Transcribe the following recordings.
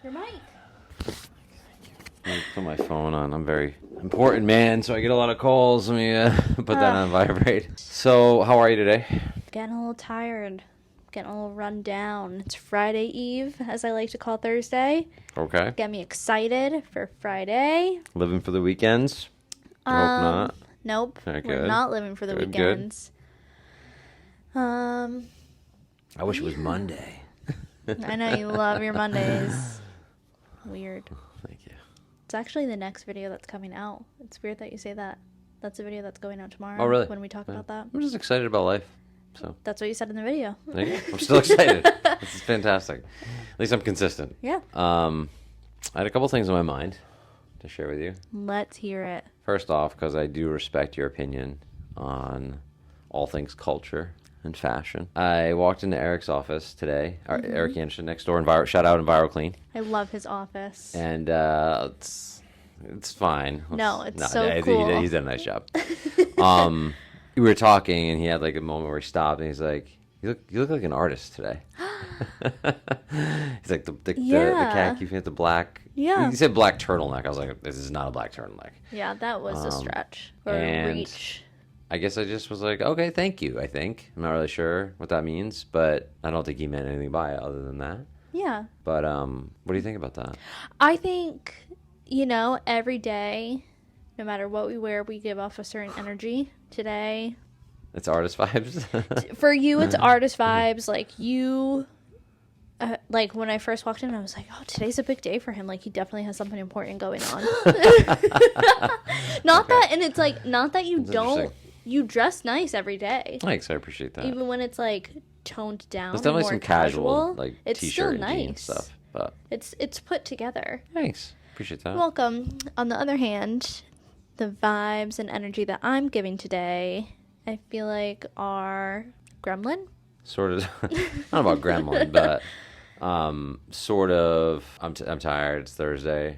Your mic. Let me put my phone on. I'm very important, man, so I get a lot of calls. Let me put that on vibrate. So, how are you today? Getting a little tired. Getting a little run down. It's Friday Eve, as I like to call Thursday. Okay. Get me excited for Friday. Living for the weekends? I hope not. Nope. Very We're good. not living for the Good, weekends. I wish it was Monday. I know you love your Mondays. Weird. Thank you. It's actually the next video that's coming out. It's weird that you say that. That's a video that's going out tomorrow. Oh, really? When we talk about that. I'm just excited about life. So That's what you said in the video. thank you. I'm still excited. This is fantastic. At least I'm consistent. Yeah. I had a couple things on my mind to share with you. Let's hear it. First off, because I do respect your opinion on all things culture and fashion. I walked into Eric's office today, Eric Yanshin next door, shout out Enviro Clean. I love his office. And it's fine. No, it's so cool. He's done a nice job. We were talking, and he had like a moment where he stopped, and he's like, "You look like an artist today." He's like the khaki, the black. Yeah. He said black turtleneck. I was like, "This is not a black turtleneck." Yeah, that was a stretch or a reach. I guess I just was like, "Okay, thank you." I think I'm not really sure what that means, but I don't think he meant anything by it other than that. Yeah. But what do you think about that? I think, every day, no matter what we wear, we give off a certain energy. Today, it's artist vibes. For you, it's artist vibes. Like you, like when I first walked in, I was like, "Oh, today's a big day for him. Like he definitely has something important going on." Not that you don't. You dress nice every day. Thanks, I appreciate that. Even when it's like toned down. There's definitely more some casual like it's t-shirt still and nice. jeans stuff, but it's put together. Thanks, appreciate that. You're welcome. On the other hand, the vibes and energy that I'm giving today, I feel like are gremlin. Sort of, not about gremlin, but sort of. I'm tired. It's Thursday,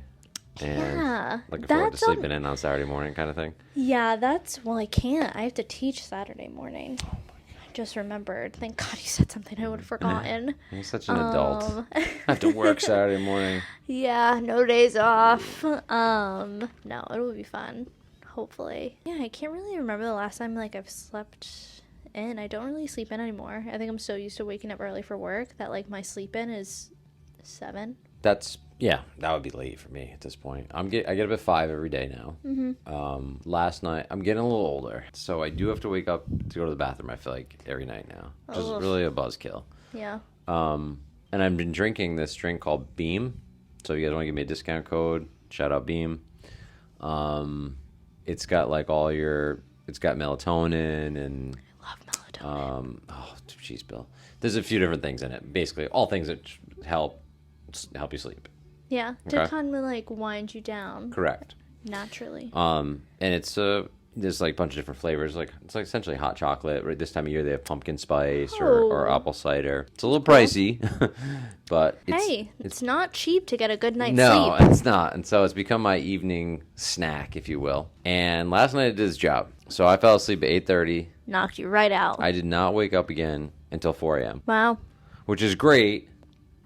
and looking forward to sleeping in on Saturday morning, kind of thing. Yeah, I can't. I have to teach Saturday morning. Oh my God. I just remembered. Thank God you said something I would have forgotten. You're such an adult. I have to work Saturday morning. Yeah, no days off. No, it will be fun. Hopefully. Yeah, I can't really remember the last time I've slept in. I don't really sleep in anymore. I think I'm so used to waking up early for work that my sleep in is 7. That would be late for me at this point. I get up at 5 every day now. Mm-hmm. Last night, I'm getting a little older, so I do have to wake up to go to the bathroom, I feel like, every night now, which is really a buzzkill. Yeah. And I've been drinking this drink called Beam, so if you guys want to give me a discount code, shout out Beam. It's got it's got melatonin and... I love melatonin. Oh, jeez, Bill. There's a few different things in it. Basically, all things that help you sleep. Yeah, to kind of wind you down. Correct. Naturally. And it's there's a bunch of different flavors. It's essentially hot chocolate. Right this time of year they have pumpkin spice or apple cider. It's a little pricey, but it's not cheap to get a good night's sleep. No, it's not. And so it's become my evening snack, if you will. And last night it did its job. So I fell asleep at 8:30. Knocked you right out. I did not wake up again until 4 a.m. Wow. Which is great.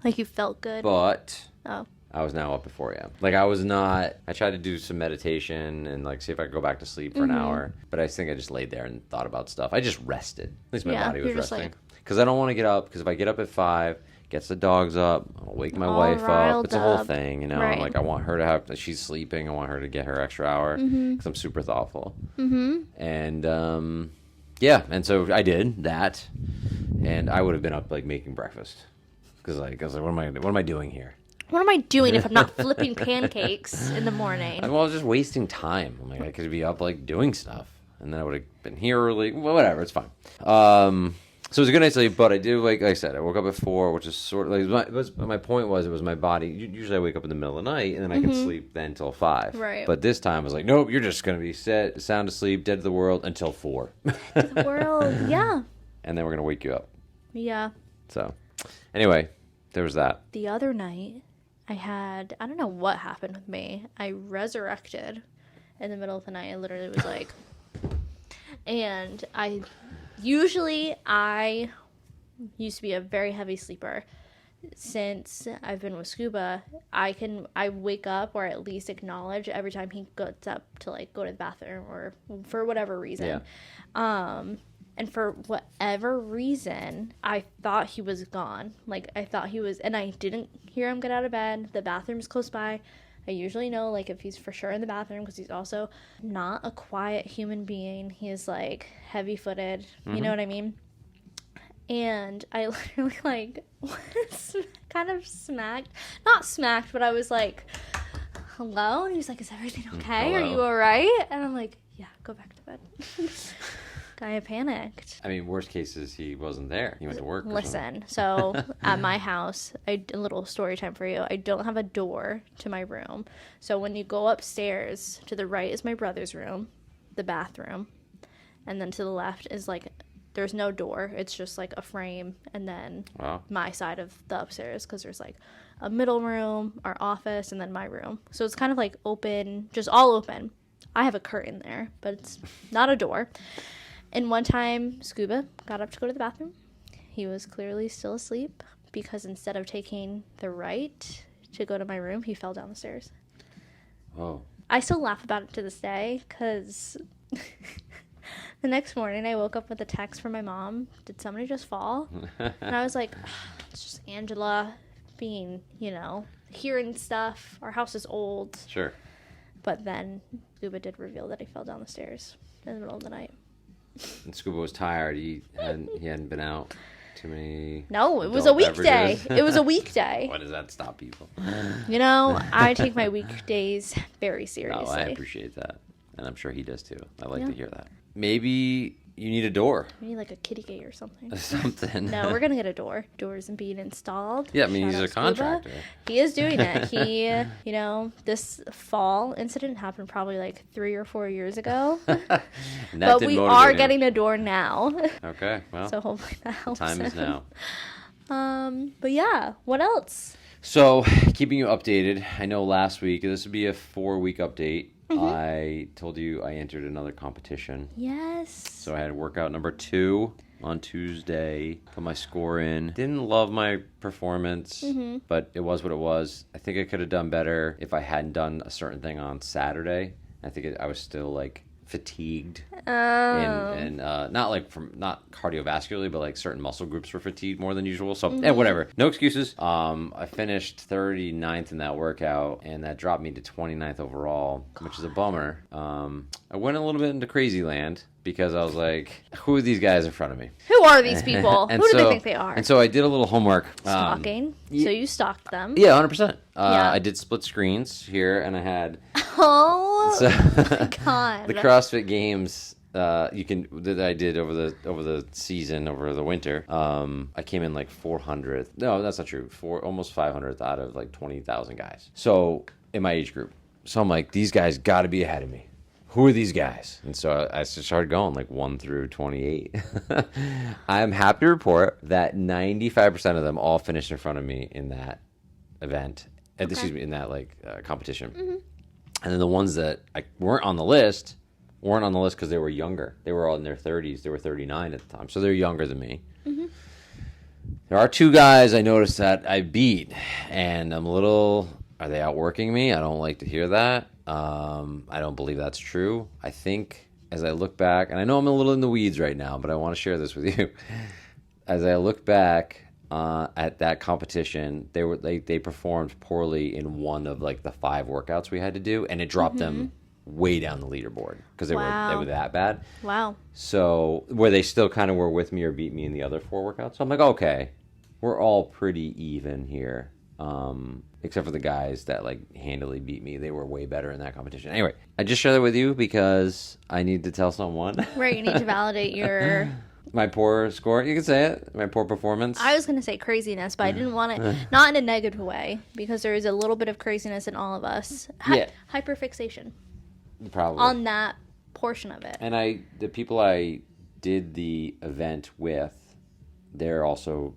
You felt good. But oh. I was now up at 4 a.m. I was not... I tried to do some meditation and see if I could go back to sleep for an hour. But I think I just laid there and thought about stuff. I just rested. At least my body was resting. Because I don't want to get up. Because if I get up at 5, gets the dogs up, I'll wake my wife up. It's a whole thing, Right. I want her to have... She's sleeping. I want her to get her extra hour. Because I'm super thoughtful. Mm-hmm. And, and so I did that. And I would have been up, making breakfast. Because, I was like, what am I doing here? What am I doing if I'm not flipping pancakes in the morning? I was just wasting time. I could be up doing stuff, and then I would have been here early. Well, whatever, it's fine. So it was a good night's sleep, but I do like I said, I woke up at 4, which is sort of my point was it was my body. Usually I wake up in the middle of the night, and then I can sleep then till 5. Right. But this time I was like, nope, you're just gonna be sound asleep, dead to the world until 4. Dead to the world, yeah. And then we're gonna wake you up. Yeah. So, anyway, there was that. The other night, I don't know what happened with me. I resurrected in the middle of the night. I literally was and I used to be a very heavy sleeper. since I've been with Scuba, I wake up or at least acknowledge every time he gets up to like go to the bathroom or for whatever reason. And for whatever reason, I thought he was gone. Like, I thought he was, and I didn't hear him get out of bed. The bathroom's close by. I usually know, like, if he's for sure in the bathroom, because he's also not a quiet human being. He is, like, heavy-footed. You know what I mean? And I literally, like, kind of smacked. Not smacked, but I was like, hello? And he was like, is everything okay? Hello. Are you all right? And I'm like, yeah, go back to bed. I panicked. I mean, worst case is he wasn't there. He went to work. Listen, so at my house, a little story time for you. I don't have a door to my room. So when you go upstairs, to the right is my brother's room, the bathroom. And then to the left is like, there's no door. It's just like a frame. And then my side of the upstairs, because there's like a middle room, our office, and then my room. So it's kind of like open, just all open. I have a curtain there, but it's not a door. And one time, Scuba got up to go to the bathroom. He was clearly still asleep because instead of taking the right to go to my room, he fell down the stairs. Oh. I still laugh about it to this day because the next morning I woke up with a text from my mom. Did somebody just fall? And I was like, it's just Angela being, hearing stuff. Our house is old. Sure. But then Scuba did reveal that he fell down the stairs in the middle of the night. And Scuba was tired. He hadn't been out too many. No, it was a weekday. It was a weekday. Why does that stop people? I take my weekdays very seriously. Oh, I appreciate that. And I'm sure he does too. I like to hear that. Maybe you need a door. We need like a kitty gate or something. Something. No, we're going to get a door. Doors and being installed. Yeah, I mean, he's a contractor. He is doing it. He, this fall incident happened probably like 3 or 4 years ago. But we are getting a door now. Okay, well. So hopefully that helps. Time is now. But yeah, what else? So, keeping you updated. I know last week, this would be a 4-week update. I told you I entered another competition. Yes. So I had workout number 2 on Tuesday. Put my score in. Didn't love my performance, but it was what it was. I think I could have done better if I hadn't done a certain thing on Saturday. I think I was still like fatigued and not cardiovascularly, but like certain muscle groups were fatigued more than usual. So whatever, no excuses. I finished 39th in that workout, and that dropped me to 29th overall, which is a bummer. I went a little bit into crazy land because I was like, who are these guys in front of me? Who are these people? Who do they think they are? And so I did a little homework. Stalking. So you stalked them. Yeah, 100%. I did split screens here, and I had... Oh, my God. The CrossFit Games that I did over the season, over the winter. I came in like 400th. No, that's not true. Almost 500th out of like 20,000 guys. So in my age group. So I'm like, these guys got to be ahead of me. Who are these guys? And so I started going like 1 through 28. I'm happy to report that 95% of them all finished in front of me in that event. Okay. Excuse me, in that competition. Mm-hmm. And then the ones that weren't on the list because they were younger. They were all in their 30s. They were 39 at the time. So they're younger than me. Mm-hmm. There are 2 guys I noticed that I beat. And I'm a little... Are they outworking me? I don't like to hear that. I don't believe that's true. I think as I look back... And I know I'm a little in the weeds right now, but I want to share this with you. As I look back... at that competition, they performed poorly in one of like the 5 workouts we had to do, and it dropped them way down the leaderboard because they were that bad. Wow. So where they still kind of were with me or beat me in the other 4 workouts. So I'm like, okay, we're all pretty even here, except for the guys that like handily beat me. They were way better in that competition. Anyway, I just share that with you because I need to tell someone. Right, you need to validate your. My poor score, you can say it. My poor performance. I was going to say craziness, but I didn't want it, not in a negative way, because there is a little bit of craziness in all of us. Hyperfixation. Probably. On that portion of it. And the people I did the event with, they're also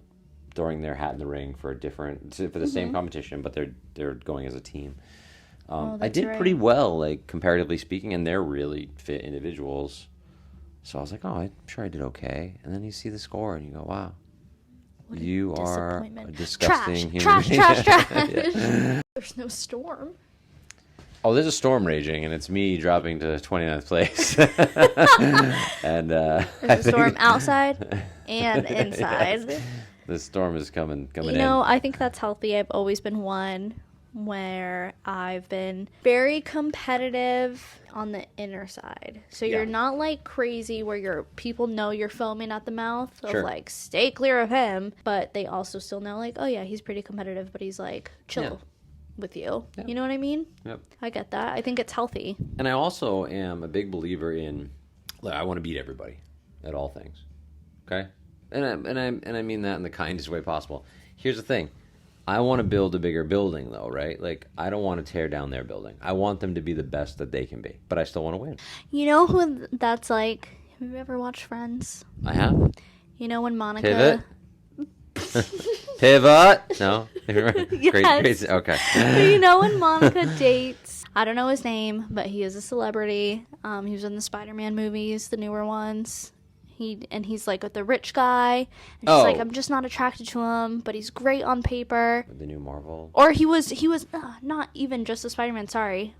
throwing their hat in the ring for the same competition, but they're going as a team. I did pretty well, like comparatively speaking, and they're really fit individuals. So I was like, oh, I'm sure I did okay. And then you see the score and you go, wow. You are a disgusting trash, human being. trash. Yeah. There's no storm. Oh, there's a storm raging, and it's me dropping to 29th place. And there's a storm outside and inside. Yes. The storm is coming in. I think that's healthy. I've always been one where I've been very competitive on the inner side. So you're not like crazy where people know you're foaming at the mouth of like, stay clear of him. But they also still know like, oh yeah, he's pretty competitive, but he's like chill with you. Yeah. You know what I mean? Yep. I get that. I think it's healthy. And I also am a big believer in, like, I want to beat everybody at all things. Okay? And I mean that in the kindest way possible. Here's the thing. I want to build a bigger building, though, right? Like, I don't want to tear down their building. I want them to be the best that they can be, but I still want to win. You know who that's like? Have you ever watched Friends? I have. You know when Monica... Pivot? No? Yes. Great. Okay. You know when Monica dates... I don't know his name, but he is a celebrity. He was in the Spider-Man movies, the newer ones. He's like with the rich guy. And she's like, I'm just not attracted to him, but he's great on paper. The new Marvel. Or he was not even just a Spider-Man. Sorry,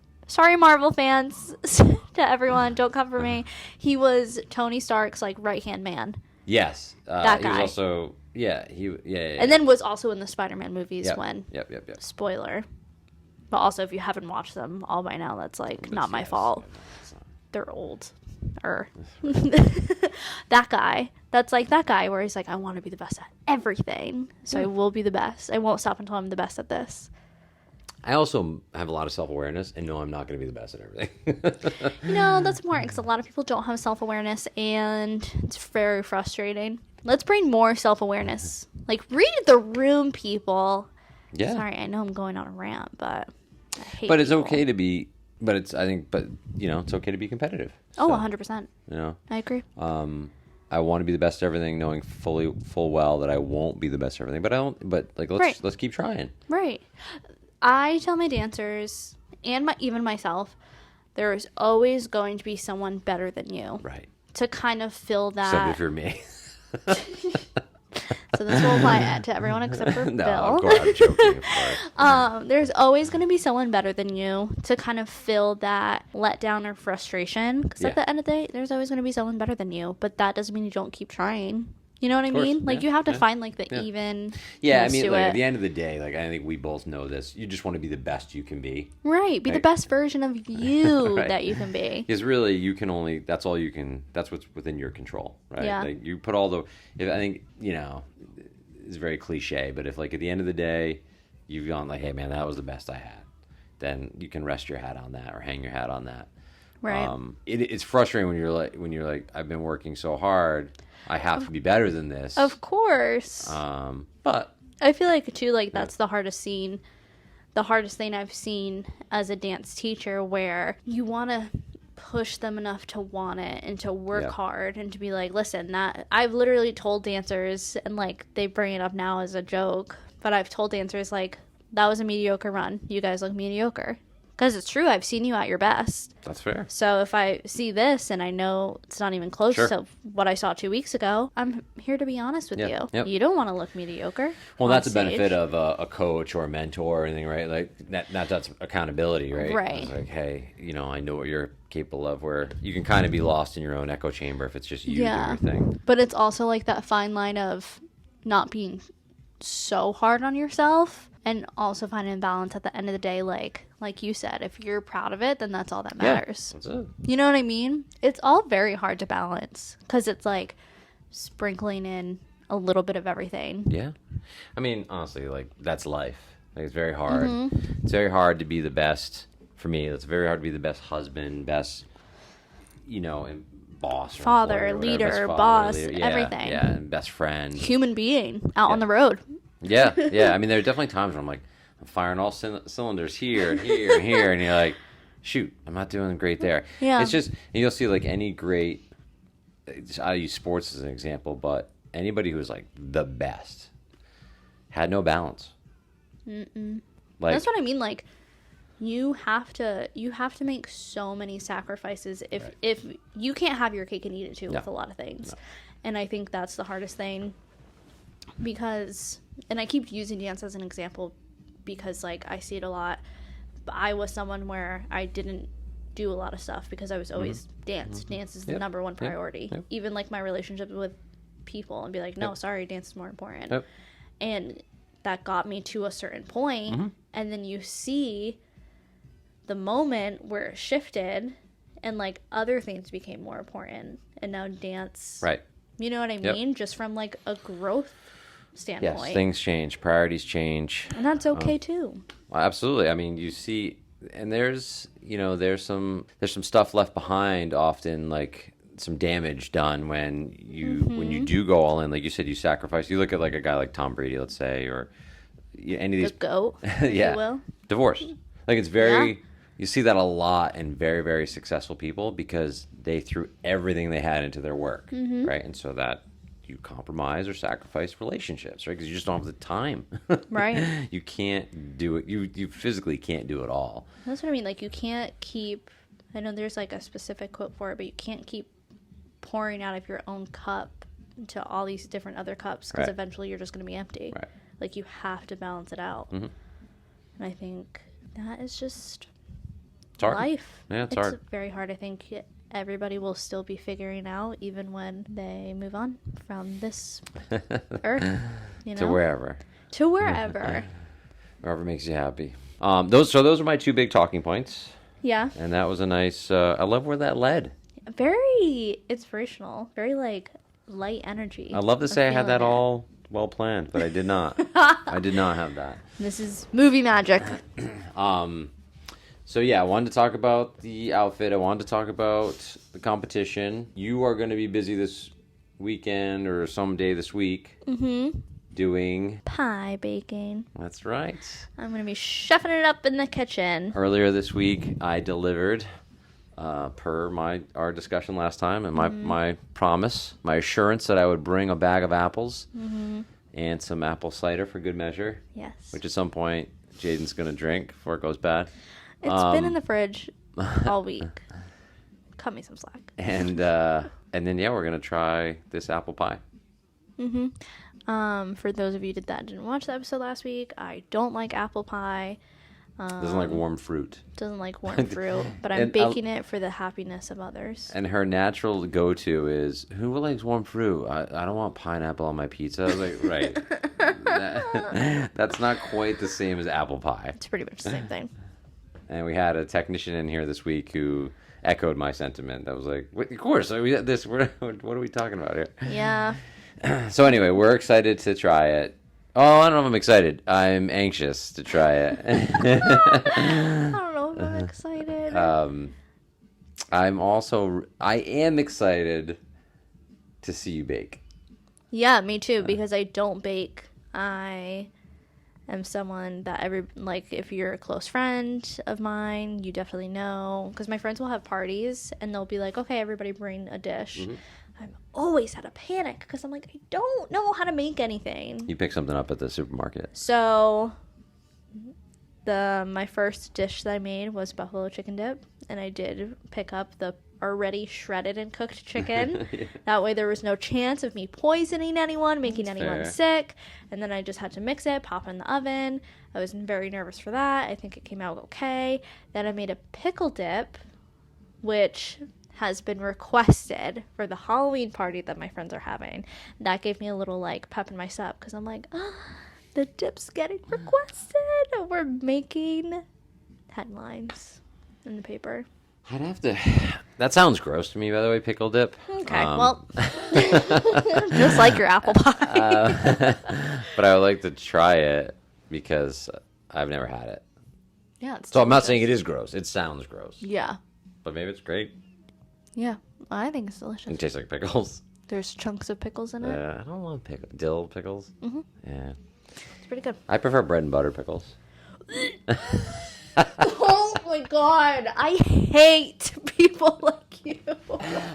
Marvel fans. To everyone, don't come for me. He was Tony Stark's like right-hand man. Yes, that guy. He was also yeah. And then was also in the Spider-Man movies when. Yep. Spoiler. But also, if you haven't watched them all by now, that's like not my fault. They're old. That guy. That's like that guy where he's like, I want to be the best at everything, so I will be the best. I won't stop until I'm the best at this. I also have a lot of self-awareness and know I'm not going to be the best at everything. That's important because a lot of people don't have self-awareness and it's very frustrating. Let's bring more self-awareness. Like, read the room, people. Yeah. Sorry, I know I'm going on a rant, but I hate But it's people. okay to be... But it's okay to be competitive. So, 100%. I agree. I want to be the best at everything, knowing full well that I won't be the best at everything. But I don't. But like, let's keep trying. Right. I tell my dancers and even myself, there is always going to be someone better than you. Right. To kind of fill that. Except if you're me. So this will apply to everyone except for no, Bill. Of course, I'm joking, of course. There's always going to be someone better than you to kind of fill that letdown or frustration. Because at the end of the day, there's always going to be someone better than you. But that doesn't mean you don't keep trying. You know what I mean? Like, you have to find, like, the even. Yeah, I mean, like, at the end of the day, like, I think we both know this. You just want to be the best you can be. Right. Be the best version of you that you can be. Because really, you can only, that's all you can, that's what's within your control, right? Yeah. Like, you put all the, I think, it's very cliche, but if, like, at the end of the day, you've gone, like, hey, man, that was the best I had, then you can rest your hat on that or hang your hat on that. Right. It's frustrating when you're like, I've been working so hard. I have to be better than this. Of course. But I feel like, too, like, that's the hardest thing I've seen as a dance teacher, where you want to push them enough to want it and to work hard and to be like, listen, that I've literally told dancers, and, like, they bring it up now as a joke, but I've told dancers, like, that was a mediocre run. You guys look mediocre. Because it's true, I've seen you at your best. That's fair. So if I see this and I know it's not even close to what I saw 2 weeks ago, I'm here to be honest with you. Yep. You don't want to look mediocre. Well, that's a benefit of a coach or a mentor or anything, right? Like, that's accountability, right? Right. It's like, hey, I know what you're capable of, where you can kind of be lost in your own echo chamber if it's just you doing your thing. But it's also like that fine line of not being so hard on yourself and also finding balance at the end of the day. Like you said, if you're proud of it, then that's all that matters. That's it. You know what I mean? It's all very hard to balance because it's like sprinkling in a little bit of everything. Yeah. I mean, honestly, like, that's life. Like, it's very hard. Mm-hmm. It's very hard to be the best. For me, it's very hard to be the best husband, best, and boss, or father, leader, boss, leader. everything. Yeah, and best friend. Human being out on the road. Yeah. I mean, there are definitely times where I'm like, I'm firing all cylinders here and here and here, and you're like, shoot, I'm not doing great there. Yeah. It's just, you'll see, like, any great, I use sports as an example, but anybody who's, like, the best had no balance. Mm-mm. Like, that's what I mean. Like, you have to make so many sacrifices if you can't have your cake and eat it too with a lot of things. No. And I think that's the hardest thing because, and I keep using dance as an example because, like, I see it a lot. But I was someone where I didn't do a lot of stuff because I was always dance. Dance is the number one priority. Yep. Even, like, my relationships with people, and be like, no, sorry, dance is more important. Yep. And that got me to a certain point, and then you see the moment where it shifted, and, like, other things became more important, and now dance, right? You know what I mean? Just from, like, a growth standpoint. Yes, things change, priorities change, and that's okay too. Well, absolutely. I mean, you see, and there's some stuff left behind often, like some damage done when you do go all in. Like you said, you sacrifice. You look at like a guy like Tom Brady, let's say, or any of these. The GOAT, if you will. Divorce. Like it's very. Yeah. You see that a lot in very, very successful people because they threw everything they had into their work, right? And so that you compromise or sacrifice relationships, right? Because you just don't have the time, right? You can't do it. You physically can't do it all. That's what I mean. Like you can't keep. I know there's like a specific quote for it, but you can't keep pouring out of your own cup into all these different other cups because eventually you're just going to be empty. Right. Like you have to balance it out. And I think that is just. Life. Yeah, it's hard. It's very hard. I think everybody will still be figuring out even when they move on from this earth, you know? To wherever. Wherever makes you happy. Those are my two big talking points. Yeah. And that was a nice, I love where that led. Very inspirational. Very, like, light energy. I love to say I had that all well planned, but I did not. I did not have that. This is movie magic. So yeah, I wanted to talk about the outfit. I wanted to talk about the competition. You are going to be busy this weekend or someday this week doing... pie baking. That's right. I'm going to be chefing it up in the kitchen. Earlier this week, I delivered, per our discussion last time, and my promise, my assurance that I would bring a bag of apples and some apple cider for good measure. Yes. Which at some point, Jaden's going to drink before it goes bad. It's been in the fridge all week. Cut me some slack. And then we're gonna try this apple pie. For those of you that didn't watch the episode last week, I don't like apple pie. Doesn't like warm fruit. Doesn't like warm fruit, but I'm baking it for the happiness of others. And her natural go-to is, who likes warm fruit? I don't want pineapple on my pizza. I was like, right. That's not quite the same as apple pie. It's pretty much the same thing. And we had a technician in here this week who echoed my sentiment. I was like, of course, what are we talking about here? Yeah. So anyway, we're excited to try it. Oh, I don't know if I'm excited. I'm anxious to try it. I don't know if I'm excited. I am excited to see you bake. Yeah, me too, because I don't bake. I am someone that if you're a close friend of mine, you definitely know, because my friends will have parties and they'll be like, okay, everybody bring a dish. I'm always at a panic because I'm like, I don't know how to make anything. You pick something up at the supermarket. So my first dish that I made was buffalo chicken dip, and I did pick up the already shredded and cooked chicken. Yeah. That way there was no chance of me poisoning anyone, making anyone sick. And then I just had to mix it, pop it in the oven. I was very nervous for that. I think it came out okay. Then I made a pickle dip, which has been requested for the Halloween party that my friends are having. That gave me a little pep in my step because I'm like, the dip's getting requested. We're making headlines in the paper. I'd have to... That sounds gross to me, by the way, pickle dip. Okay, well, just like your apple pie. But I would like to try it because I've never had it. Yeah, it's so delicious. I'm not saying it is gross. It sounds gross. Yeah. But maybe it's great. Yeah, I think it's delicious. It tastes like pickles. There's chunks of pickles in it. I don't love dill pickles. Yeah. It's pretty good. I prefer bread and butter pickles. Oh my god, I hate people like you.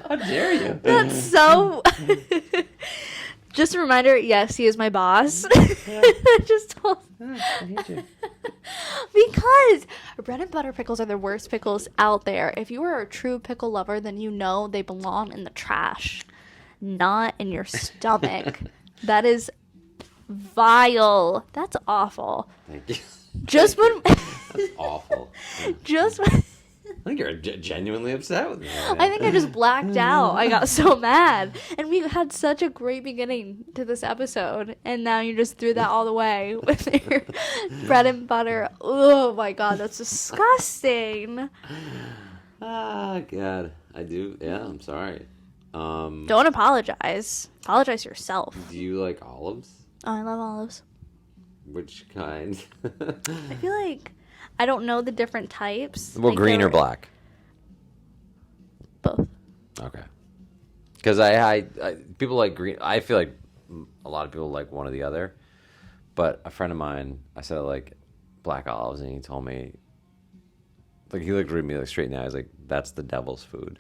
How dare you? That's so... Just a reminder, yes, he is my boss. Just told... I hate you. Because bread and butter pickles are the worst pickles out there. If you are a true pickle lover, then you know they belong in the trash, not in your stomach. That is vile. That's awful. Thank you. Just when... That's awful. Just when... I think you're genuinely upset with me. Right? I think I just blacked out. I got so mad. And we had such a great beginning to this episode. And now you just threw that all away with your bread and butter. Oh my God, that's disgusting. Ah, God. I do. Yeah, I'm sorry. Don't apologize. Apologize to yourself. Do you like olives? Oh, I love olives. Which kind? I feel like I don't know the different types. Well, like green or black? Both. Okay. Because I people like green. I feel like a lot of people like one or the other. But a friend of mine, I said I like black olives, and he told me, like, he looked at me like straight in the eyes, like, that's the devil's food.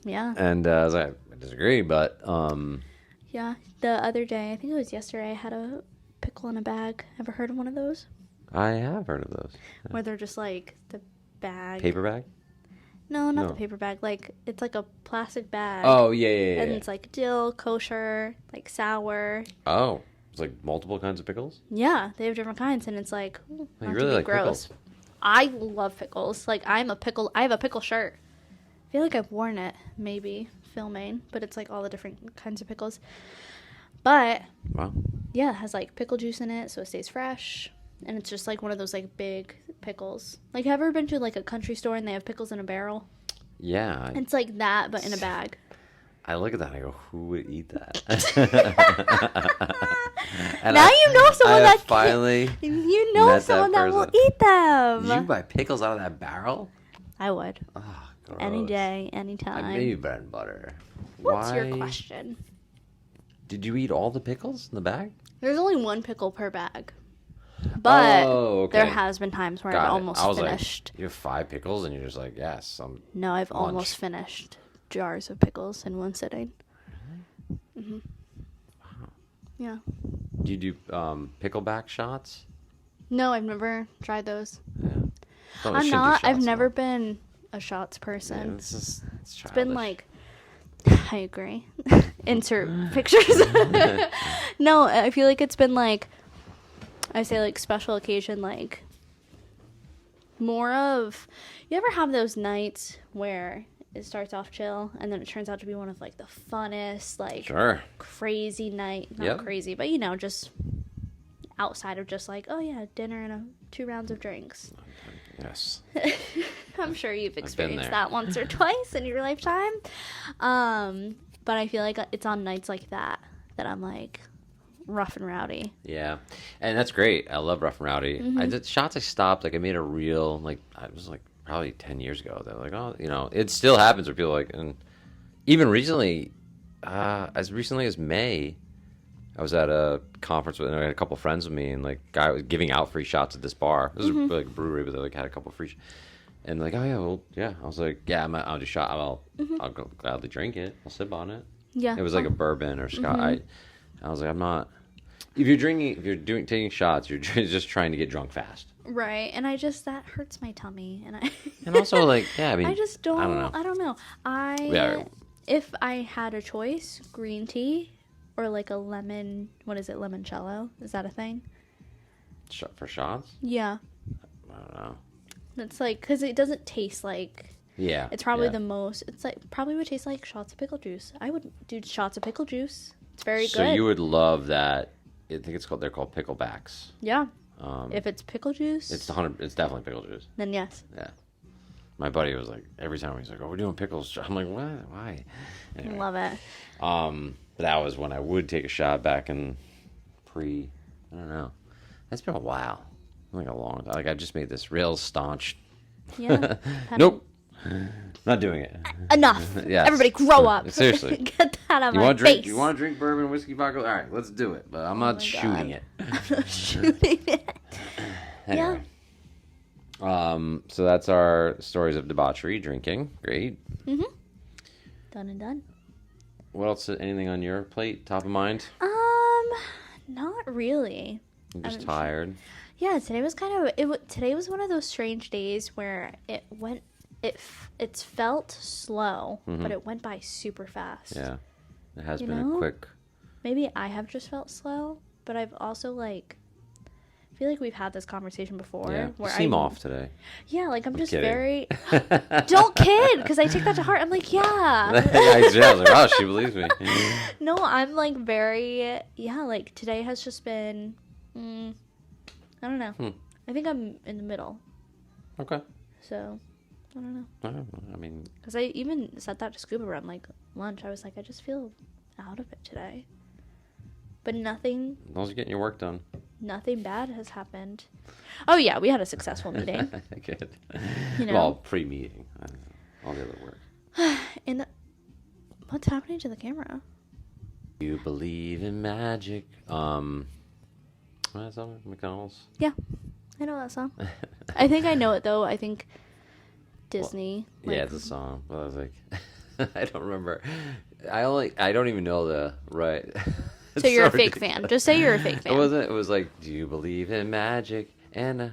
Yeah. And I was like, I disagree, but yeah. The other day, I think it was yesterday, I had a pickle in a bag. Ever heard of one of those? I have heard of those. Yeah. Where they're just like the bag. Paper bag? No, not the paper bag. Like, it's like a plastic bag. Oh, yeah. And it's like dill, kosher, like sour. Oh, it's like multiple kinds of pickles? Yeah, they have different kinds, and it's like, You not really to be like gross. pickles. I love pickles. Like, I have a pickle shirt. I feel like I've worn it, maybe, filming, but it's like all the different kinds of pickles. But, Wow. yeah, it has like pickle juice in it, so it stays fresh. And it's just like one of those like big pickles. Like, have you ever been to like a country store and they have pickles in a barrel? Yeah. It's like that, but in a bag. I look at that and I go, who would eat that? Now you know someone that finally you know someone that will eat them. Did you buy pickles out of that barrel? I would. Oh, gross. Any day, anytime. Maybe bread and butter. What's Why? your question? Did you eat all the pickles in the bag? There's only one pickle per bag. But okay. there has been times where I've almost finished. Like, you have 5 pickles and you're just like, yes. No, I've almost finished jars of pickles in one sitting. Really? Mm-hmm. Wow. Yeah. Do you do pickleback shots? No, I've never tried those. Yeah. I'm not. I've never been a shots person. Yeah, it's been like, I agree. Insert pictures. No, I feel like it's been like, I say like special occasion, like more of, you ever have those nights where it starts off chill and then it turns out to be one of like the funnest, like crazy night, not crazy, but you know, just outside of just like, oh yeah, dinner and 2 rounds of drinks. Yes. I'm sure you've experienced that once or twice in your lifetime. But I feel like it's on nights like that I'm like rough and rowdy. Yeah. And that's great. I love rough and rowdy. Mm-hmm. I did shots. I stopped. Like, I made a reel, like, I was like probably 10 years ago. They're like, oh, you know, it still happens where people like, and even recently, as recently as May, I was at a conference with, and I had a couple friends with me, and like, guy was giving out free shots at this bar. This was like a brewery, but they like had a couple free. And like, oh yeah, well, yeah. I was like, yeah, I'll do shot. I'll gladly drink it. I'll sip on it. Yeah. It was like a bourbon or scotch. I was like, I'm not. If you're taking shots, you're just trying to get drunk fast. Right, and that hurts my tummy, and also like, yeah, I mean, I just don't. I don't know. If I had a choice, green tea or like a lemon. What is it? Limoncello? Is that a thing? For shots? Yeah. I don't know. It's like, because it doesn't taste like. Yeah. It's probably the most. It's like probably would taste like shots of pickle juice. I would do shots of pickle juice. It's very good. So you would love that. I think they're called picklebacks. Yeah. If it's pickle juice, it's definitely pickle juice. Then yes. Yeah. My buddy was like, every time he's like, "Oh, we're doing pickles." I'm like, "What? Why?" Anyway. Love it. That was when I would take a shot back in I don't know. That's been a while. Like a long time. Like, I just made this real staunch. Yeah. Nope. Not doing it. Enough. Yes. Everybody grow up. Seriously. Get that out of my face. You want to drink bourbon, whiskey, vodka? All right, let's do it. But I'm not shooting it. I'm not shooting it. Anyway. Yeah. So that's our stories of debauchery, drinking. Great. Mm-hmm. Done and done. What else? Anything on your plate? Top of mind? Not really. I'm just tired. Yeah, today was today was one of those strange days where it felt slow, but it went by super fast. Yeah. It has been a quick. Maybe I have just felt slow, but I've also like. I feel like we've had this conversation before. Yeah. Where You seem off today. Yeah, like I'm just kidding. very. Don't kid, because I take that to heart. I'm like, yeah. I was like, wow, she believes me. No, I'm like very. Yeah, like today has just been. I don't know. I think I'm in the middle. Okay. So, I don't know. I mean, because I even said that to Scuba around like lunch. I was like, I just feel out of it today. But nothing. as long as you're getting your work done. Nothing bad has happened. Oh yeah, we had a successful meeting. Good. You know? Well, pre-meeting. All the other work. And what's happening to the camera? You believe in magic. What is that? McDonald's? Yeah, I know that song. I think I know it though. I think Disney. Yeah, it's a song. But I was like, I don't remember. I don't even know the right. So you're a fake fan. Just say you're a fake fan. It wasn't. It was like, do you believe in magic? And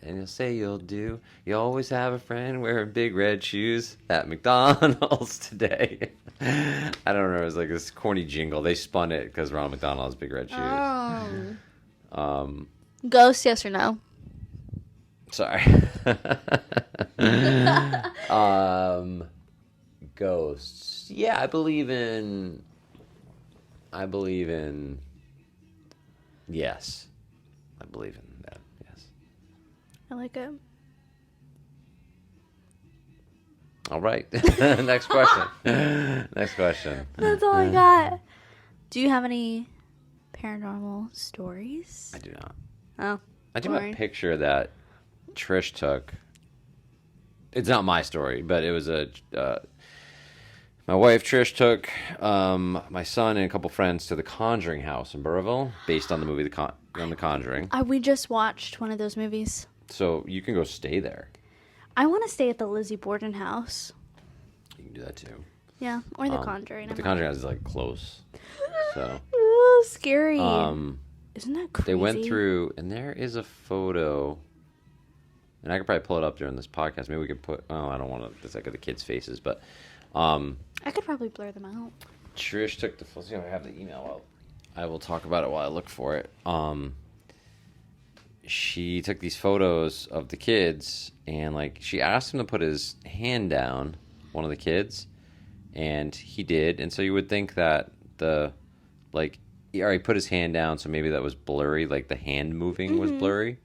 you'll say you'll do. You always have a friend wearing big red shoes at McDonald's today. I don't remember. It was like this corny jingle. They spun it because Ronald McDonald has big red shoes. Ghost, yes or no? Sorry. Ghosts. Yeah, I believe in. Yes. I believe in that. Yes. I like it. All right. Next question. Next question. That's all I got. Do you have any paranormal stories? I do not. Oh. I do have a picture that Trish took. It's not my story, but it was my wife Trish took my son and a couple friends to the Conjuring house in Burrillville, based on the movie The Conjuring. We just watched one of those movies. So you can go stay there. I want to stay at the Lizzie Borden house. You can do that too. Yeah, or the Conjuring. But the Conjuring house is like close. So. Oh, scary. Isn't that crazy? They went through, and there is a photo. And I could probably pull it up during this podcast. Maybe we could put. Oh, I don't want to. It's like the kids' faces, but. I could probably blur them out. Trish took the. Let's see if I have the email out. I will talk about it while I look for it. She took these photos of the kids, and like she asked him to put his hand down, one of the kids, and he did. And so you would think that he already put his hand down, so maybe that was blurry, like the hand moving was blurry,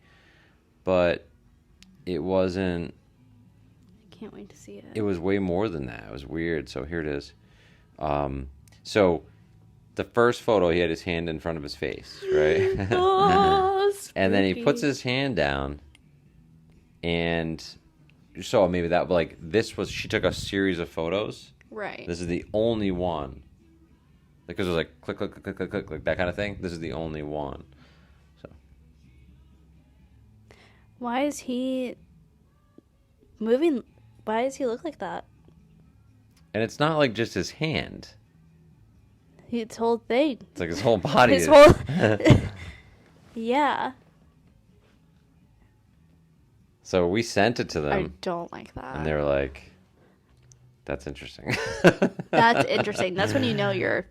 but it wasn't. Can't wait to see it. It was way more than that. It was weird. So here it is. So the first photo, he had his hand in front of his face, right? Oh, and then he puts his hand down, and so maybe that, like, she took a series of photos. Right. This is the only one. Because it was like click, click, click, click, click, click, that kind of thing. This is the only one. So. Why is he moving? Why does he look like that? And it's not like just his hand. His whole thing. It's like his whole body. His whole... Yeah. So we sent it to them. I don't like that. And they were like, that's interesting. That's interesting. That's when you know you're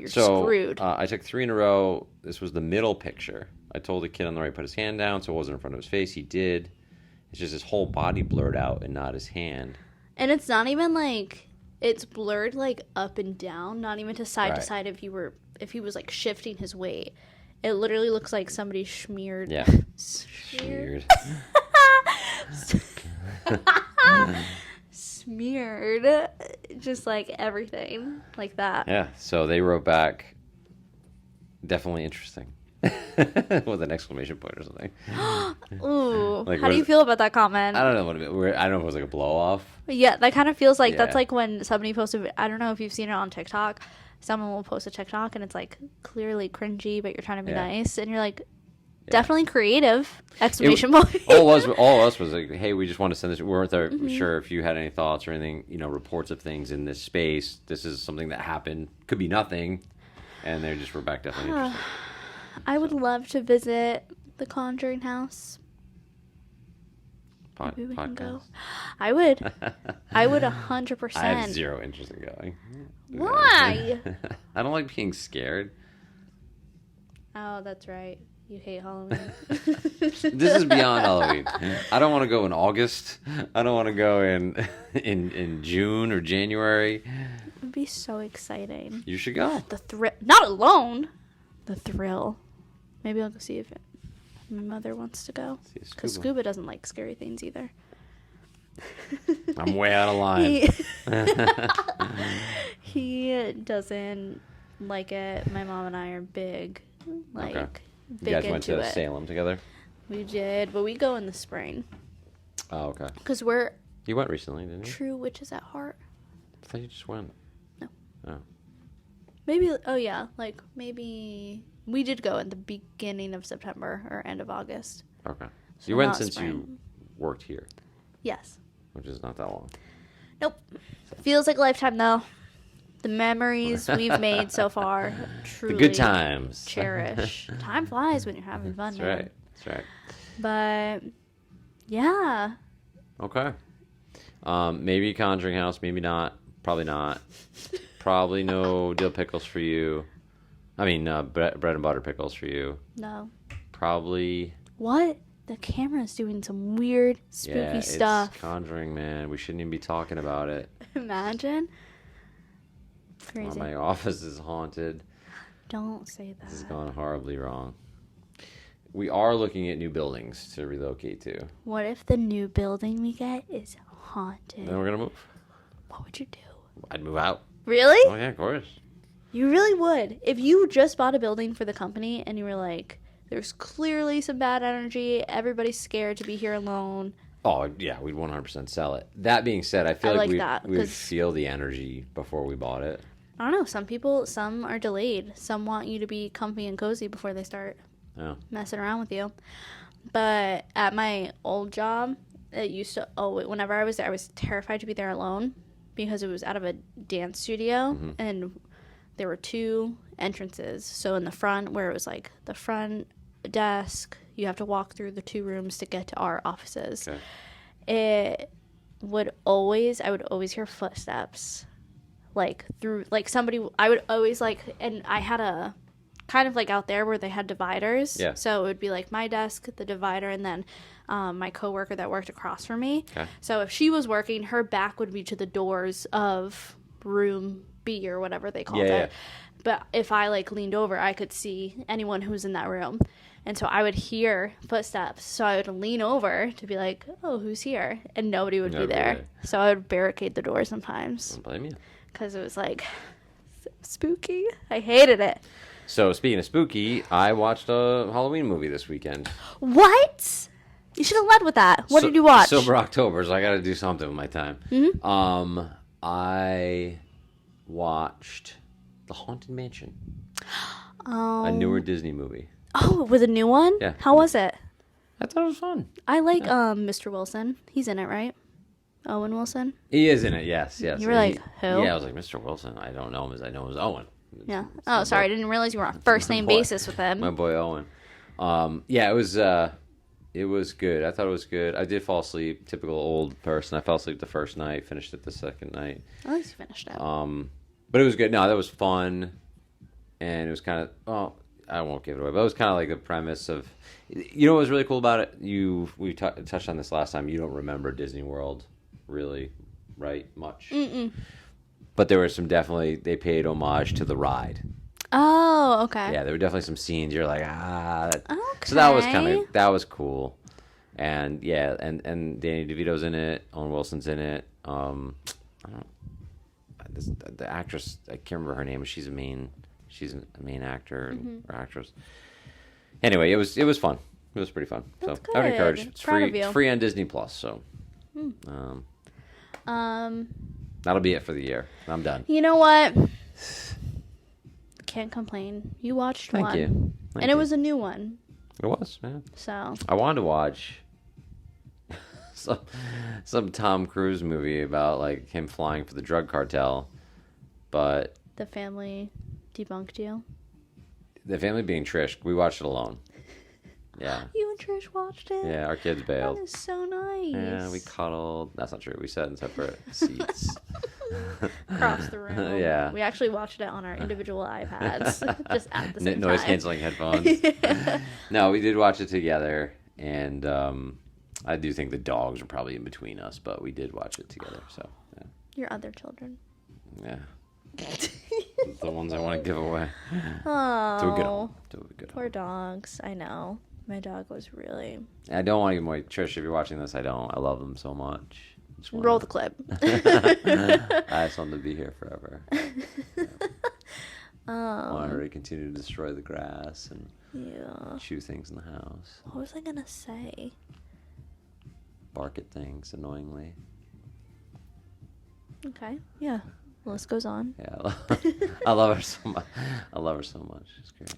screwed. I took 3 in a row. This was the middle picture. I told the kid on the right put his hand down so it wasn't in front of his face. He did. It's just his whole body blurred out and not his hand. And it's not even like it's blurred like up and down, not even to side to side if he was like shifting his weight. It literally looks like somebody smeared. Yeah. Smeared. Smeared. Just like everything like that. Yeah. So they wrote back, definitely interesting. With an exclamation point or something. Ooh. Like, how do you feel about that comment? I don't know what it meant. I don't know if it was like a blow off. Yeah, that kind of feels like that's like when somebody posted. I don't know if you've seen it on TikTok. Someone will post a TikTok and it's like clearly cringy, but you're trying to be nice, and you're like, definitely creative! Exclamation point. All of us was like, hey, we just want to send this. We weren't there sure if you had any thoughts or anything, reports of things in this space. This is something that happened. Could be nothing, and they just were back definitely interested. I would love to visit the Conjuring house. Maybe we can go. podcast? I would. I would 100%. I have zero interest in going. Why? I don't like being scared. Oh, that's right. You hate Halloween. This is beyond Halloween. I don't want to go in August. I don't want to go in June or January. It would be so exciting. You should go. The thrill. Not alone. The thrill. Maybe I'll go see if my mother wants to go. Because Scuba doesn't like scary things either. I'm way out of line. He doesn't like it. My mom and I are big. Okay. Big You guys went into to it. Salem together? We did, but we go in the spring. Oh, okay. Because we're You went recently, didn't you? true witches at heart. I thought you just went. No. Oh. Maybe, oh yeah, maybe we did go at the beginning of September or end of August. Okay. So So you went not since spring. you worked here, Yes. which is not that long. Nope. Feels like a lifetime though. The memories we've made so far, truly The good times. cherish. Time flies when you're having fun, That's man. right. That's right. But yeah, Okay. Maybe Conjuring House, maybe not. Probably not. Probably no dill pickles for you. I mean, bread and butter pickles for you. no. Probably. What? The camera's doing some weird, spooky Yeah, stuff. it's Conjuring, man. We shouldn't even be talking about it. Imagine. Crazy. My office is haunted. Don't say that. This has gone horribly wrong. We are looking at new buildings to relocate to. What if the new building we get is haunted? Then we're gonna move. What would you do? I'd move out. Really? Oh yeah, of course. You really would. If you just bought a building for the company and you were like, there's clearly some bad energy, everybody's scared to be here alone. Oh yeah, we'd 100% sell it. That being said, I feel I like like that, we would 'cause- feel the energy before we bought it. I don't know. Some are delayed. Some want you to be comfy and cozy before they start Yeah. messing around with you. But at my old job, it used to, whenever I was there, I was terrified to be there alone because it was out of a dance studio and there were two entrances. So in the front, where it was like the front desk, you have to walk through the two rooms to get to our offices. Okay. I would always hear footsteps. Like through, like somebody, I would always like, and I had a kind of like out there where they had dividers. Yeah. So it would be like my desk, the divider, and then my coworker that worked across from me. Okay. So if she was working, her back would be to the doors of room B or whatever they called Yeah, it. But if I like leaned over, I could see anyone who was in that room. And so I would hear footsteps. So I would lean over to be like, oh, who's here? And nobody would be Nobody there. would. So I would barricade the door sometimes Don't blame you. because it was like so spooky. I hated it. So speaking of spooky, I watched a Halloween movie this weekend. What? You should have led with that. What did you watch? Sober October, so I got to do something with my time. Mm-hmm. I watched The Haunted Mansion, Oh. a newer Disney movie. Oh, with a new one? Yeah. How was it? I thought it was fun. I like Mr. Wilson. He's in it, right? Owen Wilson? He is in it, yes. You were And like, who? Yeah, I was like, Mr. Wilson. I don't know him as I know him as Owen. Yeah. It's Oh, my sorry. I boy- didn't realize you were on first name boy. basis with him. My boy Owen. Yeah, it was good. I thought it was good. I did fall asleep. Typical old person. I fell asleep the first night, finished it the second night. At least you finished it. But it was good. No, that was fun. And it was kind of, well, I won't give it away, but it was kind of like the premise of, you know what was really cool about it? We touched on this last time. You don't remember Disney World really, right? Much. Mm-mm. But there were they paid homage to the ride. Oh, okay. Yeah, there were definitely some scenes you're like, Okay. So that was cool. And yeah, and Danny DeVito's in it, Owen Wilson's in it. The actress, I can't remember her name, but she's a main actor or actress. Anyway, it was fun. It was pretty fun. That's so I would encourage. good. It's Proud free. of you. It's free on Disney Plus. So that'll be it for the year. I'm done. You know what? Can't complain. You watched Thank one. you. Thank And you. it was a new one. It was, man. So, I wanted to watch some Tom Cruise movie about like him flying for the drug cartel, but the family debunked you. the family being Trish, we watched it alone. Yeah. You and Trish watched it? Yeah, our kids bailed. That is so nice. Yeah, we cuddled. That's not true. We sat in separate seats. Across the room. Yeah. We actually watched it on our individual iPads, just at the same time. Noise canceling headphones. No, we did watch it together, and I do think the dogs are probably in between us, but we did watch it together. So yeah. Your other children. Yeah. The ones I want to give away. Oh. Do a good home. Poor dogs. I know. My dog was really... I don't want to give them away. Trish, if you're watching this, I don't. I love them so much. Roll the clip. I just want them to be here forever. Yeah. I want her to continue to destroy the grass and chew things in the house. What was I going to say? Bark at things annoyingly. Okay. Yeah. The list goes on. Yeah. I love her so much. I love her so much. She's great.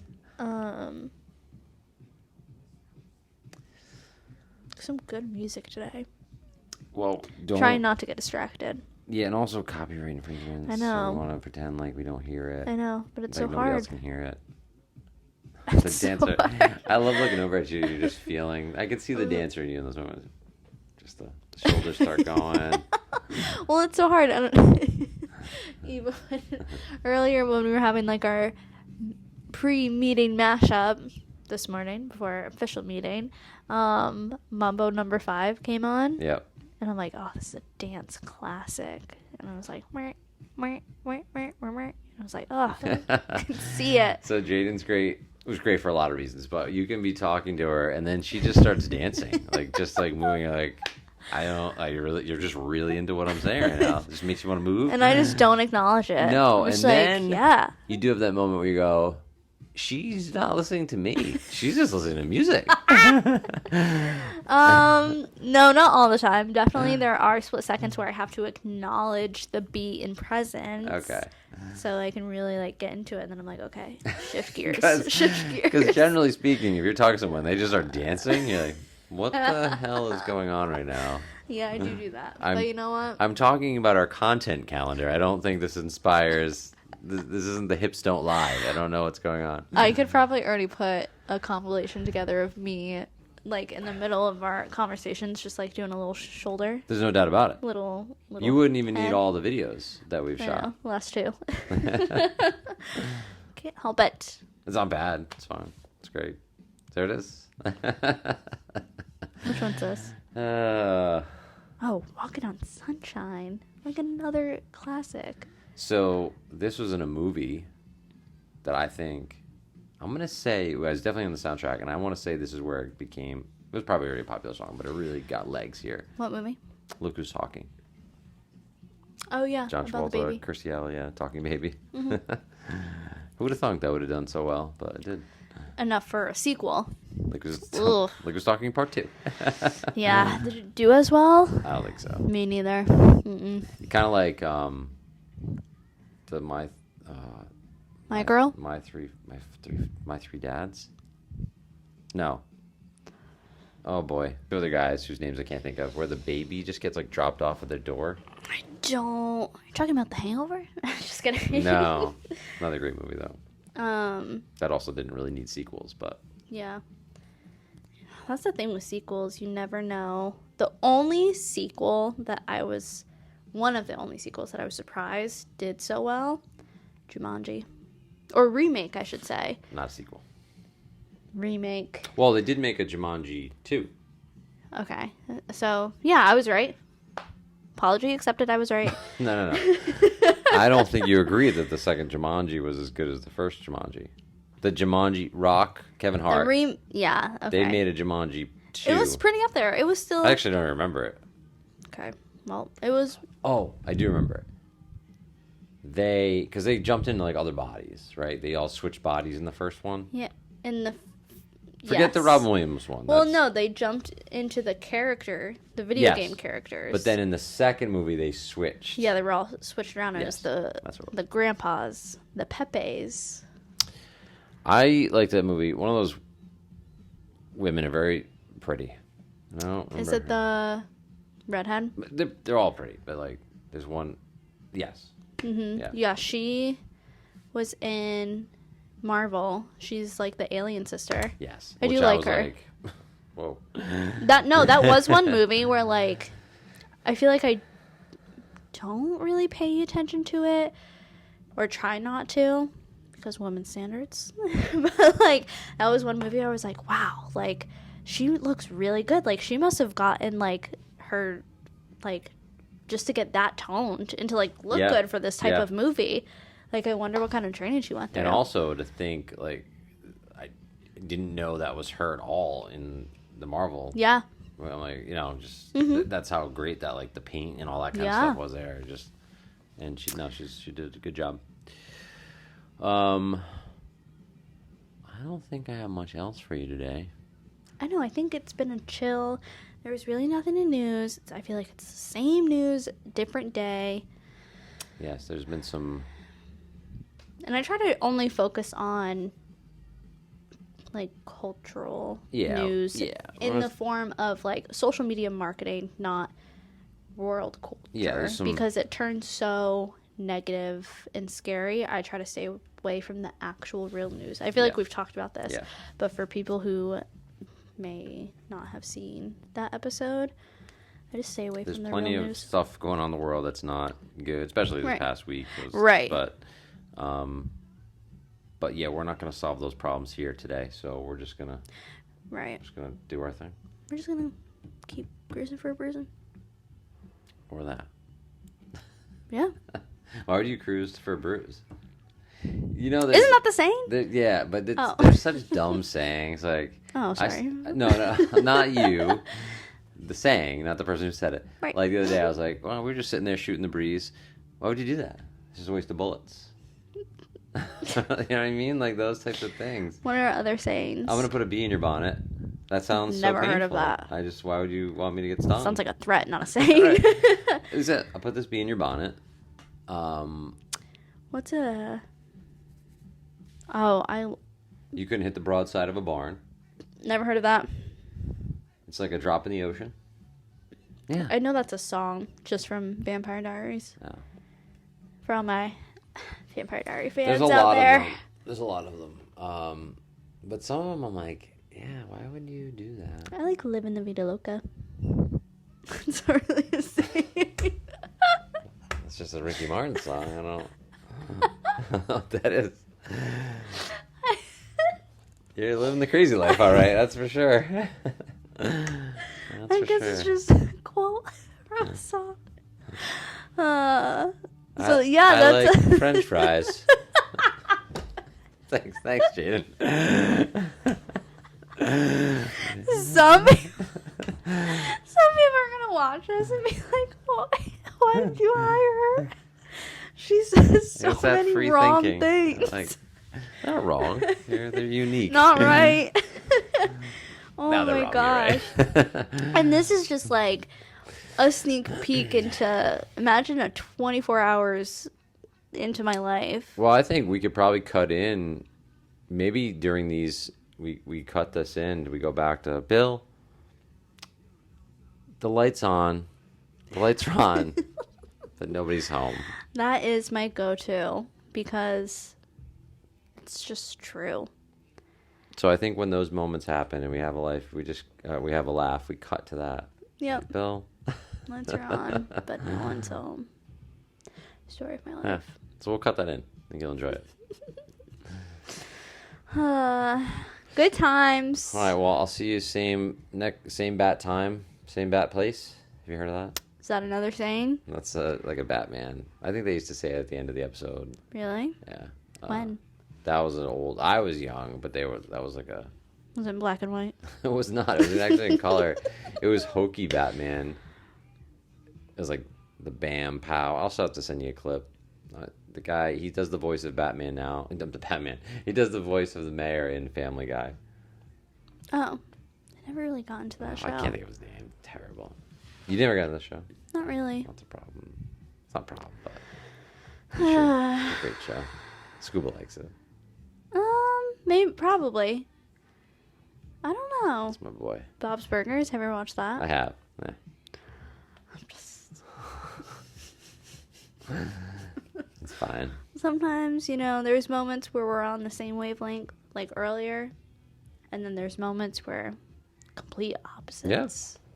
Some good music today. Well, trying not to get distracted. Yeah, and also copyright infringements. I know. So we want to pretend like we don't hear it. I know, but it's like so nobody hard. else can hear it. It's The dancer. so hard. I love looking over at you. You're just feeling. I can see the dancer in you in those moments. Just the shoulders start going. Well, it's so hard. I don't even earlier when we were having like our pre-meeting mashup this morning before our official meeting, Mambo number 5 came on. Yep. And I'm like, oh, this is a dance classic. And I was like, meh, meh, meh, meh, meh, meh. And I was like, oh, I can see it. So Jaden's great. It was great for a lot of reasons, but you can be talking to her and then she just starts dancing, just moving, you're just really into what I'm saying right now. It just makes you want to move. And I just don't acknowledge it. No, I'm just and like, then yeah. You do have that moment where you go, she's not listening to me. She's just listening to music. No, not all the time. Definitely there are split seconds where I have to acknowledge the beat and presence. Okay. So I can really get into it, and then I'm like, okay, shift gears. Shift gears. Because generally speaking, if you're talking to someone, they just start dancing, you're like, what the hell is going on right now? Yeah, I do that. But you know what? I'm talking about our content calendar. I don't think this inspires... This isn't the hips don't lie. I don't know what's going on. I could probably already put a compilation together of me, in the middle of our conversations, just doing a little shoulder. There's no doubt about it. Little you wouldn't even head. need all the videos that we've shot. Last 2. Can't help it. It's not bad. It's fine. It's great. There it is. Which one's this? Walking on Sunshine. Another classic. So this was in a movie that I think, I'm going to say, it was definitely on the soundtrack, and I want to say this is where it was probably already a popular song, but it really got legs here. What movie? Look Who's Talking. Oh, yeah. John Travolta, Kirstie Alley, Talking Baby. Mm-hmm. Who would have thought that would have done so well, but it did. Enough for a sequel. Look Who's Talking Part 2. Yeah. Did it do as well? I don't think so. Me neither. Mm-mm. Kind of like... My Girl? My three dads? No. Oh boy. The other guys whose names I can't think of, where the baby just gets dropped off at their door. Are you talking about The Hangover? Just kidding. No. Another great movie though. That also didn't really need sequels, but yeah. That's the thing with sequels, you never know. One of the only sequels that I was surprised did so well, Jumanji. Or remake, I should say. Not a sequel. Remake. Well, they did make a Jumanji 2. Okay. So, yeah, I was right. Apology accepted, I was right. No. I don't think you agree that the second Jumanji was as good as the first Jumanji. The Jumanji, Rock, Kevin Hart. Yeah, okay. They made a Jumanji 2. It was pretty up there. It was still... I actually don't remember it. Okay. Well, it was... Oh, I do remember it. Because they jumped into other bodies, right? They all switched bodies in the first one. Yeah, Forget the Robin Williams one. Well, no, they jumped into the video game characters. But then in the second movie, they switched. Yeah, they were all switched around as the grandpas, the Pepes. I like that movie. One of those women are very pretty. I don't remember. Is it the redhead? They're all pretty, but there's one. Yes. Mm-hmm. Yeah, she was in Marvel. She's like the alien sister. Yes. I do like her. Like, whoa. That was one movie where like I feel like I don't really pay attention to it or try not to because women's standards. But like that was one movie I was like, wow, like she looks really good. Like she must have gotten like her like just to get that toned and to like look good for this type of movie. Like I wonder what kind of training she went through. And also to think like I didn't know that was her at all in the Marvel. Yeah. Well, like, you know, just that's how great that like the paint and all that kind of stuff was there. Just and she did a good job. I don't think I have much else for you today. I know. I think it's been a chill. There was really nothing in news. I feel like it's the same news, different day. Yes, there's been some. And I try to only focus on like cultural news in the form of like social media marketing, not world culture. Yeah, because it turns so negative and scary. I try to stay away from the actual real news. I feel like we've talked about this, but for people who may not have seen that episode, I just stay away from the real news. There's plenty of stuff going on in the world that's not good, especially this past week. But yeah, we're not going to solve those problems here today, so we're just gonna do our thing. We're just gonna keep cruising for a bruising. Or that. Yeah. Why would you cruise for a bruise? You know, isn't that the saying? Yeah, but there's such dumb sayings. Like, oh, sorry. No, not you. The saying, not the person who said it. Right. Like the other day, I was like, well, we were just sitting there shooting the breeze. Why would you do that? It's just a waste of bullets. You know what I mean? Like those types of things. What are other sayings? I'm gonna put a bee in your bonnet. That sounds never so painful. Heard of that. Why would you want me to get stung? Sounds like a threat, not a saying. Right. Is it? I'll put this bee in your bonnet. What's a? Oh, You couldn't hit the broadside of a barn. Never heard of that. It's like a drop in the ocean. Yeah. I know that's a song just from Vampire Diaries. Oh. For all my Vampire Diary fans out there. There's a lot of them. But some of them I'm like, yeah, why would you do that? I like Living the Vida Loca. It's not really a saying. It's just a Ricky Martin song. I don't know what that is. You're living the crazy life, all right. That's for sure. I guess it's just a quote from a song. That's like French fries. Thanks, Jaden. Some people are gonna watch this and be like, "Why did you hire her? She says so many wrong things." Like, not wrong. They're unique. Not right. Oh now my gosh! Right. And this is just like a sneak peek into, imagine a 24 hours into my life. Well, I think we could probably cut in, maybe during these, we cut this in, we go back to, Bill, the lights are on, but nobody's home. That is my go-to, because it's just true. So I think when those moments happen and we have a life, we have a laugh, we cut to that. Yep. Like, Bill. Lights are on, but no one's home. Story of my life. Yeah. So we'll cut that in. I think you'll enjoy it. Good times. All right. Well, I'll see you same bat time, same bat place. Have you heard of that? Is that another saying? That's like a Batman. I think they used to say it at the end of the episode. Really? Yeah. When? That was an old. I was young, but that was like a. Was it in black and white? It was not. It was actually in color. It was hokey Batman. It was like the Bam Pow. I'll also have to send you a clip. The guy, he does the voice of Batman now. The Batman. He does the voice of the mayor in Family Guy. Oh. I never really got into that show. I can't think of his name. Terrible. You never got into the show? Not really. That's a problem. It's not a problem, but it's a great show. Scuba likes it. Maybe, probably. I don't know. That's my boy. Bob's Burgers. Have you ever watched that? I have. Yeah. I'm just... It's fine. Sometimes, there's moments where we're on the same wavelength, like earlier, and then there's moments where complete opposites. Yeah,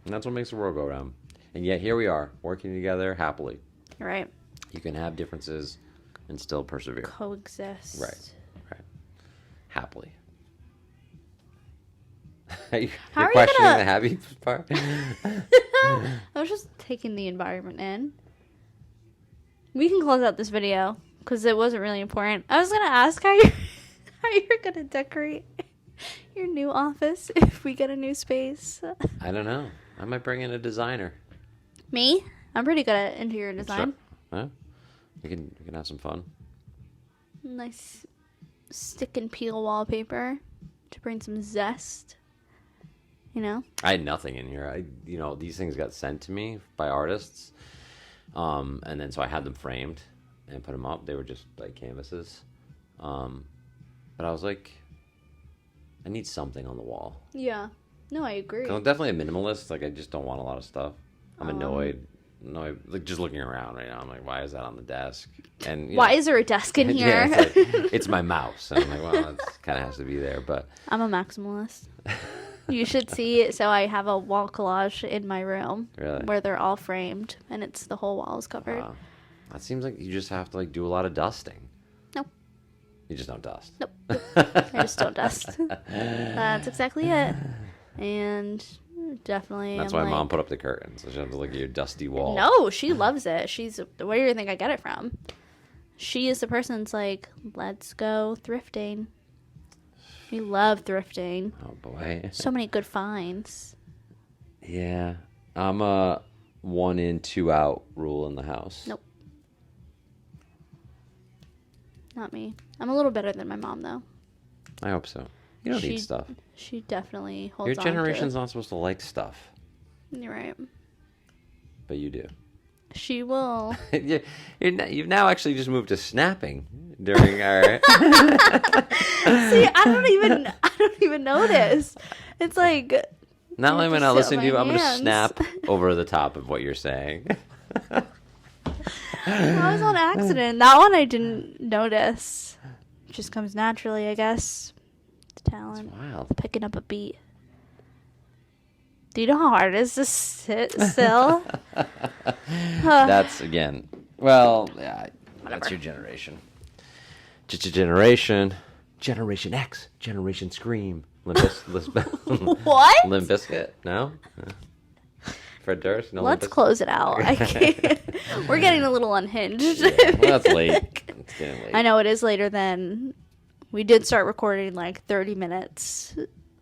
and that's what makes the world go round. And yet here we are, working together happily. Right. You can have differences and still persevere. Coexist. Right. Happily. You're How are you questioning gonna... the happy part? I was just taking the environment in. We can close out this video because it wasn't really important. I was gonna ask how you're gonna decorate your new office if we get a new space. I don't know. I might bring in a designer. Me? I'm pretty good at interior design. Sure. Huh? We can have some fun. Nice stick and peel wallpaper to bring some zest. I had nothing in here. These things got sent to me by artists, and then so I had them framed and put them up. They were just like canvases, but I was like, I need something on the wall. Yeah, no, I agree. I'm definitely a minimalist. Like I just don't want a lot of stuff. I'm annoyed. Like just looking around right now, I'm like, why is that on the desk? And why is there a desk in here? Yeah, it's my mouse. And I'm like, well, it kind of has to be there. But I'm a maximalist. You should see it. So I have a wall collage in my room where they're all framed, and it's the whole wall is covered. That seems like you just have to do a lot of dusting. Nope. You just don't dust. Nope. I just don't dust. That's exactly it. And definitely. That's why Mom put up the curtains. So she doesn't have to look at your dusty wall. No, she loves it. Where do you think I get it from? She is the person that's like, let's go thrifting. We love thrifting. Oh boy. So many good finds. Yeah. I'm a 1 in, 2 out rule in the house. Nope. Not me. I'm a little better than my mom though. I hope so. You don't need stuff. She definitely holds Your on generation's not supposed to like stuff. You're right. But you do. She will. You've now actually just moved to snapping during our. See, I don't even notice. It's like. Not only am I not listening to you, I'm hands. going to snap over the top of what you're saying. That was on accident. That one I didn't notice. It just comes naturally, I guess. It's talent. It's wild. Picking up a beat. Do you know how hard it is to sit still? That's, again, well, yeah, Whatever. That's your generation. Just your generation. Generation X. Generation Scream. What? Limp Bizkit? No? Fred Durst? No. Let's close it out. I can't. We're getting a little unhinged. Yeah, well, that's late. It's getting late. I know it is later than we did start recording 30 minutes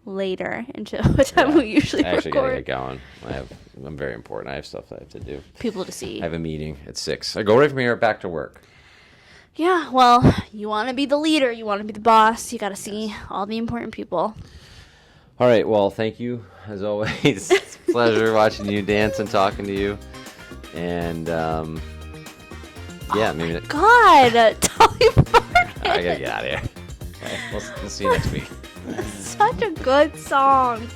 later into what time we usually record. I actually gotta get going. I'm very important. I have stuff I have to do. People to see. I have a meeting at 6. I go right from here back to work. Yeah, well, you want to be the leader. You want to be the boss. You got to see all the important people. All right. Well, thank you as always. It's a pleasure watching you dance and talking to you. And yeah, maybe. God, Dolly Parton. I gotta get out of here. Okay, we'll see you next week. Such a good song.